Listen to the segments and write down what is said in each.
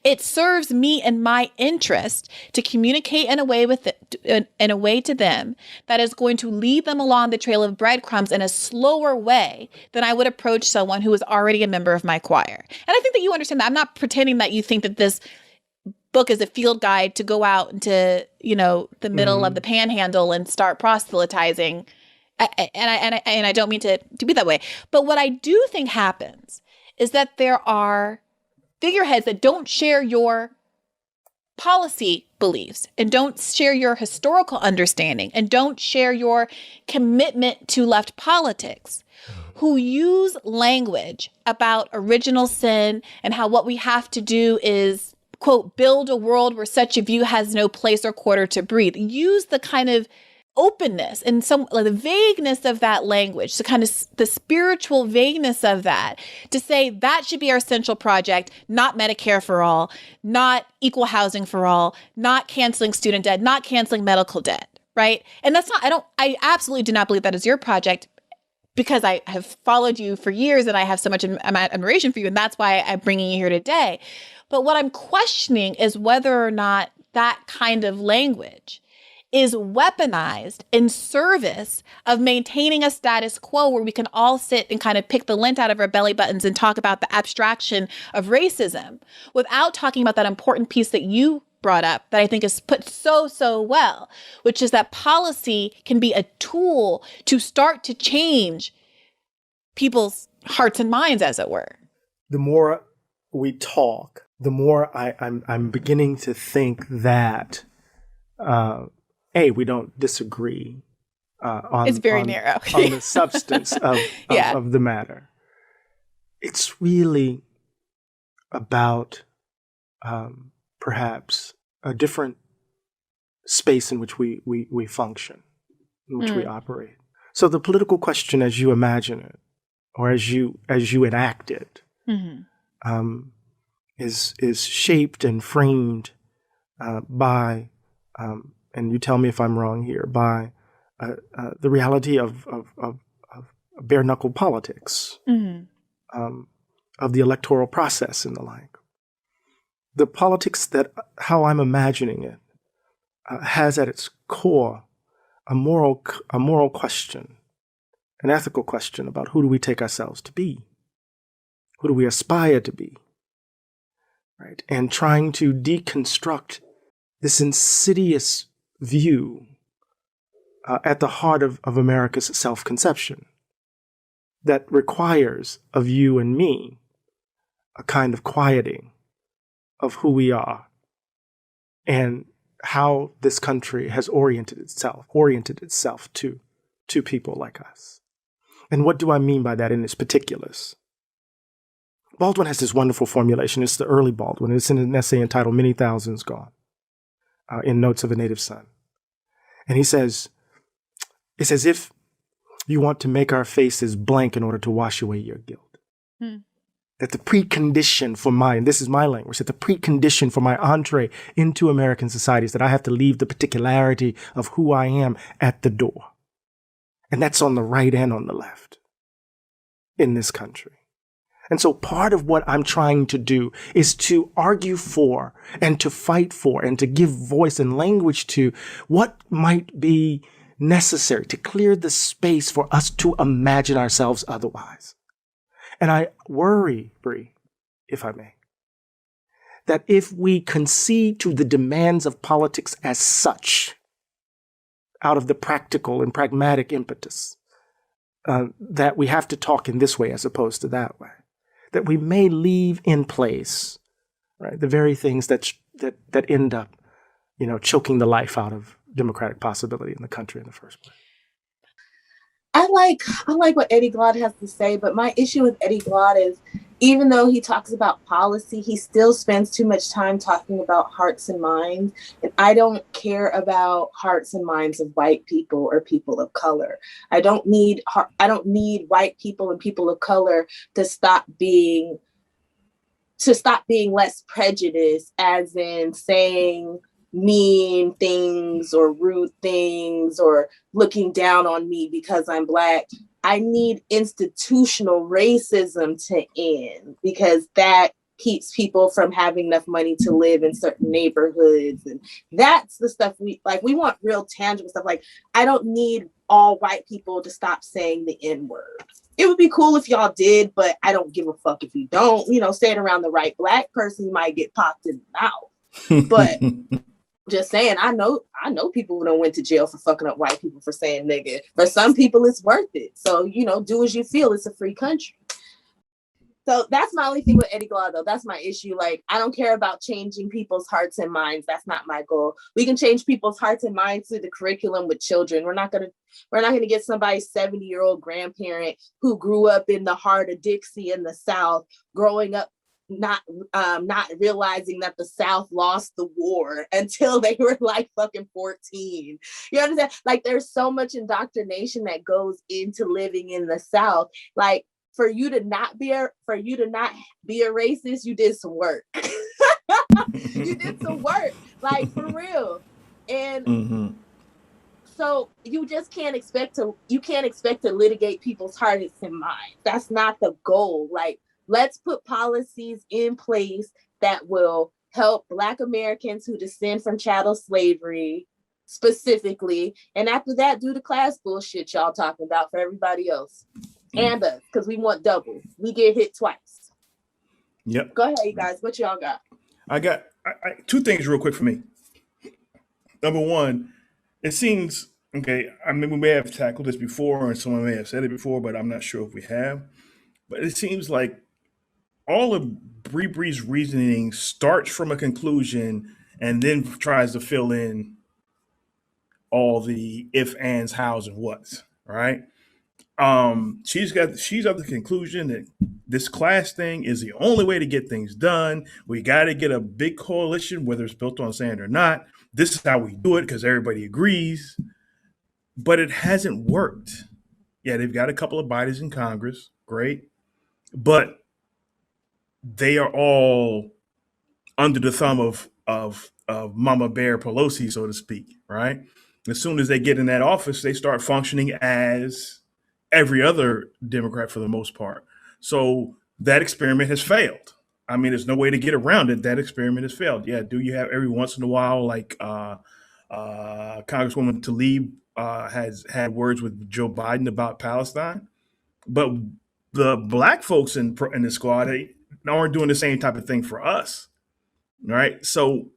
It serves me and my interest to communicate in a way to them that is going to lead them along the trail of breadcrumbs in a slower way than I would approach someone who is already a member of my choir. And I think that you understand that. I'm not pretending that you think that this book is a field guide to go out into, the middle of the panhandle and start proselytizing. And I don't mean to be that way. But what I do think happens is that there are figureheads that don't share your policy beliefs and don't share your historical understanding and don't share your commitment to left politics, who use language about original sin and how what we have to do is, quote, build a world where such a view has no place or quarter to breathe. Use the kind of openness and the vagueness of that language, so kind of the spiritual vagueness of that, to say that should be our central project, not Medicare for all, not equal housing for all, not canceling student debt, not canceling medical debt, right? And I absolutely do not believe that is your project, because I have followed you for years and I have so much admiration for you, and that's why I'm bringing you here today. But what I'm questioning is whether or not that kind of language is weaponized in service of maintaining a status quo where we can all sit and kind of pick the lint out of our belly buttons and talk about the abstraction of racism without talking about that important piece that you brought up that I think is put so well, which is that policy can be a tool to start to change people's hearts and minds, as it were. The more we talk, the more I'm beginning to think that we don't disagree on it's very narrow on the substance of the matter. It's really about perhaps a different space in which we function, in which we operate. So the political question, as you imagine it, or as you enact it, is shaped and framed by. And you tell me if I'm wrong here, by the reality of bare knuckle politics, of the electoral process and the like. The politics that, how I'm imagining it, has at its core a moral question, an ethical question about who do we take ourselves to be, who do we aspire to be, right? And trying to deconstruct this insidious view at the heart of America's self-conception that requires of you and me a kind of quieting of who we are and how this country has oriented itself to people like us. And what do I mean by that in its particulars? Baldwin has this wonderful formulation. It's the early Baldwin. It's in an essay entitled Many Thousands Gone, in Notes of a Native Son. And he says, it's as if you want to make our faces blank in order to wash away your guilt. That the precondition for and this is my language, that the precondition for my entree into American society is that I have to leave the particularity of who I am at the door. And that's on the right and on the left in this country. And so part of what I'm trying to do is to argue for and to fight for and to give voice and language to what might be necessary to clear the space for us to imagine ourselves otherwise. And I worry, Bri, if I may, that if we concede to the demands of politics as such, out of the practical and pragmatic impetus, that we have to talk in this way as opposed to that way, that we may leave in place, right, the very things that end up, choking the life out of democratic possibility in the country in the first place. I like what Eddie Glaude has to say, but my issue with Eddie Glaude is, even though he talks about policy, he still spends too much time talking about hearts and minds. And I don't care about hearts and minds of white people or people of color. I don't need white people and people of color to stop being less prejudiced, as in saying mean things or rude things or looking down on me because I'm Black. I need institutional racism to end, because that keeps people from having enough money to live in certain neighborhoods. And that's the stuff we like. We want real tangible stuff. Like, I don't need all white people to stop saying the N-word. It would be cool if y'all did, but I don't give a fuck if you don't. You know, say it around the right black person, you might get popped in the mouth. But just saying, I know people who don't went to jail for fucking up white people for saying nigga. For some people, it's worth it. So, you know, do as you feel. It's a free country. So that's my only thing with Eddie Glaude, though. That's my issue. Like, I don't care about changing people's hearts and minds. That's not my goal. We can change people's hearts and minds through the curriculum with children. We're not gonna get somebody's 70-year-old grandparent who grew up in the heart of Dixie in the South, growing up not realizing that the South lost the war until they were like fucking 14. You understand? Like, there's so much indoctrination that goes into living in the South. Like, for you to not be a racist, you did some work. You did some work, like, for real. And so you just can't expect to litigate people's hearts and minds. That's not the goal. Like, let's put policies in place that will help Black Americans who descend from chattel slavery specifically. And after that, do the class bullshit y'all talking about for everybody else. And us, because we want double. We get hit twice. Yep. Go ahead, you guys. What y'all got? I got two things real quick for me. Number one, it seems, okay, I mean, we may have tackled this before, and someone may have said it before, but I'm not sure if we have. But it seems like all of Bri Bri's reasoning starts from a conclusion and then tries to fill in all the if, ands, hows, and whats, right? She's of the conclusion that this class thing is the only way to get things done. We got to get a big coalition, whether it's built on sand or not. This is how we do it because everybody agrees. But it hasn't worked. Yeah, they've got a couple of bodies in Congress. Great. But they are all under the thumb of Mama Bear Pelosi, so to speak, right? As soon as they get in that office, they start functioning as every other Democrat for the most part. So that experiment has failed. I mean, there's no way to get around it. That experiment has failed. Yeah, do you have every once in a while, like Congresswoman Tlaib has had words with Joe Biden about Palestine? But the Black folks in the squad, they aren't doing the same type of thing for us, right? So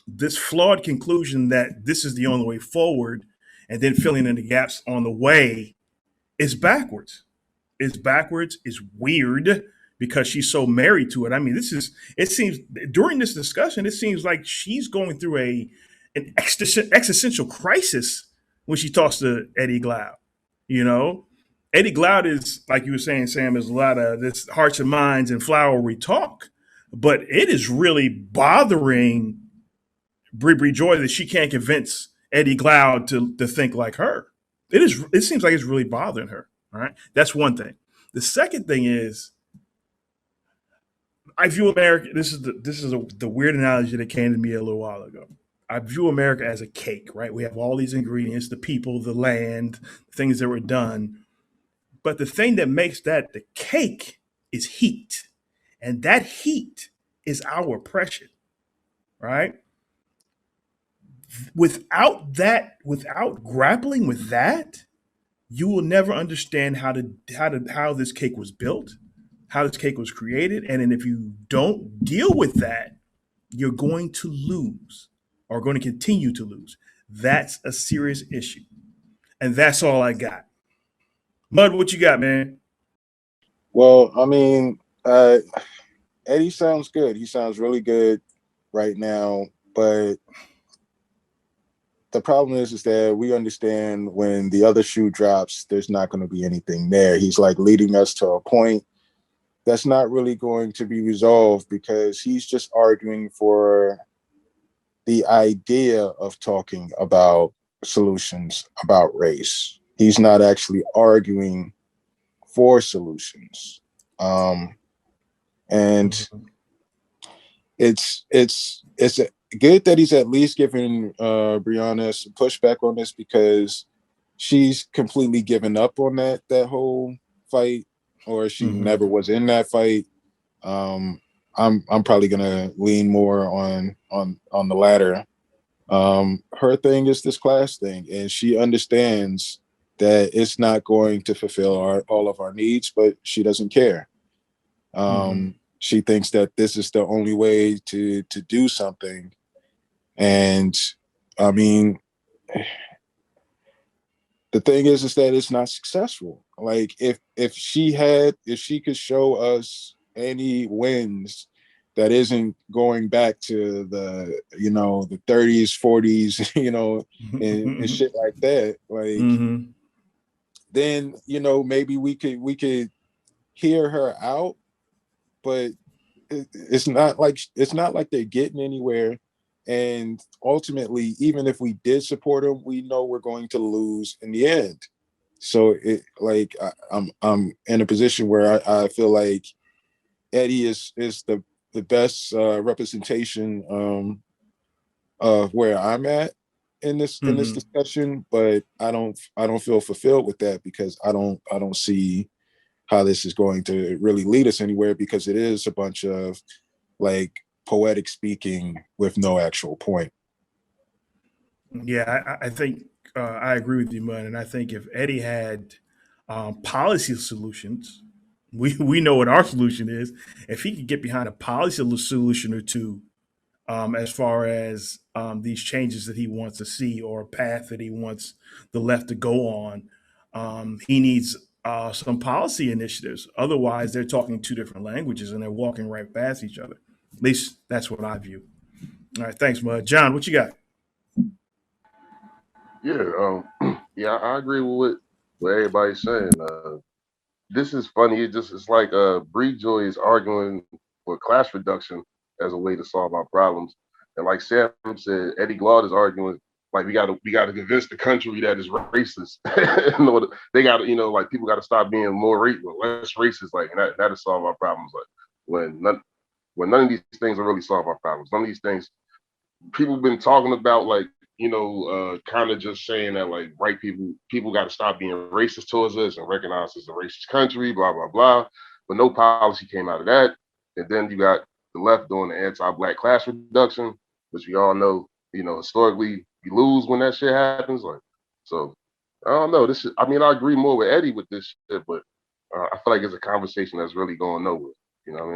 this flawed conclusion that this is the only way forward and then filling in the gaps on the way is backwards. It's backwards. It's weird because she's so married to it. I mean, it seems during this discussion, it seems like she's going through an existential crisis when she talks to Eddie Glaude. You know, Eddie Glaude is, like you were saying, Sam, is a lot of this hearts and minds and flowery talk, but it is really bothering Bri Bri Joy that she can't convince Eddie Glaude to think like her. It seems like it's really bothering her. All right. That's one thing. The second thing is I view America. This is the weird analogy that came to me a little while ago. I view America as a cake, right? We have all these ingredients, the people, the land, things that were done. But the thing that makes that the cake is heat. And that heat is our oppression, right? Without grappling with that, you will never understand how this cake was built, how this cake was created. And then if you don't deal with that, you're going to lose or going to continue to lose. That's a serious issue. And that's all I got. Mud, what you got, man? Well, I mean, Eddie sounds good. He sounds really good right now. But the problem is that we understand when the other shoe drops, there's not going to be anything there. He's like leading us to a point that's not really going to be resolved because he's just arguing for the idea of talking about solutions about race. He's not actually arguing for solutions. And it's good that he's at least giving Brianna some pushback on this because she's completely given up on that whole fight, or she never was in that fight. I'm probably gonna lean more on the latter. Her thing is this class thing, and she understands that it's not going to fulfill all of our needs, but she doesn't care. She thinks that this is the only way to do something, and I mean, the thing is that it's not successful. Like if she could show us any wins that isn't going back to the the 30s 40s and shit like that, like then maybe we could hear her out, but it's not like they're getting anywhere. And ultimately, even if we did support them, we know we're going to lose in the end. So I'm in a position where I feel like Eddie is the best representation of where I'm at in this discussion, but I don't feel fulfilled with that, because I don't see how this is going to really lead us anywhere, because it is a bunch of like poetic speaking with no actual point. Yeah, I think I agree with you, Mud. And I think if Eddie had policy solutions, we know what our solution is. If he could get behind a policy solution or two, as far as these changes that he wants to see, or a path that he wants the left to go on, he needs some policy initiatives. Otherwise, they're talking two different languages and they're walking right past each other. At least that's what I view. All right, thanks, Mud. John, what you got? Yeah, yeah, I agree with what everybody's saying. This is funny. It's like Bri Joy is arguing for class reduction as a way to solve our problems, and like Sam said, Eddie Glaude is arguing like we gotta convince the country that it's racist. They gotta like people gotta stop being less racist, like, and that'll solve our problems. Like when none of these things will really solve our problems. None of these things people have been talking about, like, kind of just saying that like white people got to stop being racist towards us and recognize us as a racist country, blah blah blah. But no policy came out of that. And then you got the left doing the anti-black class reduction, which we all know, historically you lose when that shit happens. Like, so I don't know. I mean, I agree more with Eddie with this shit, but I feel like it's a conversation that's really going nowhere. You know what I mean?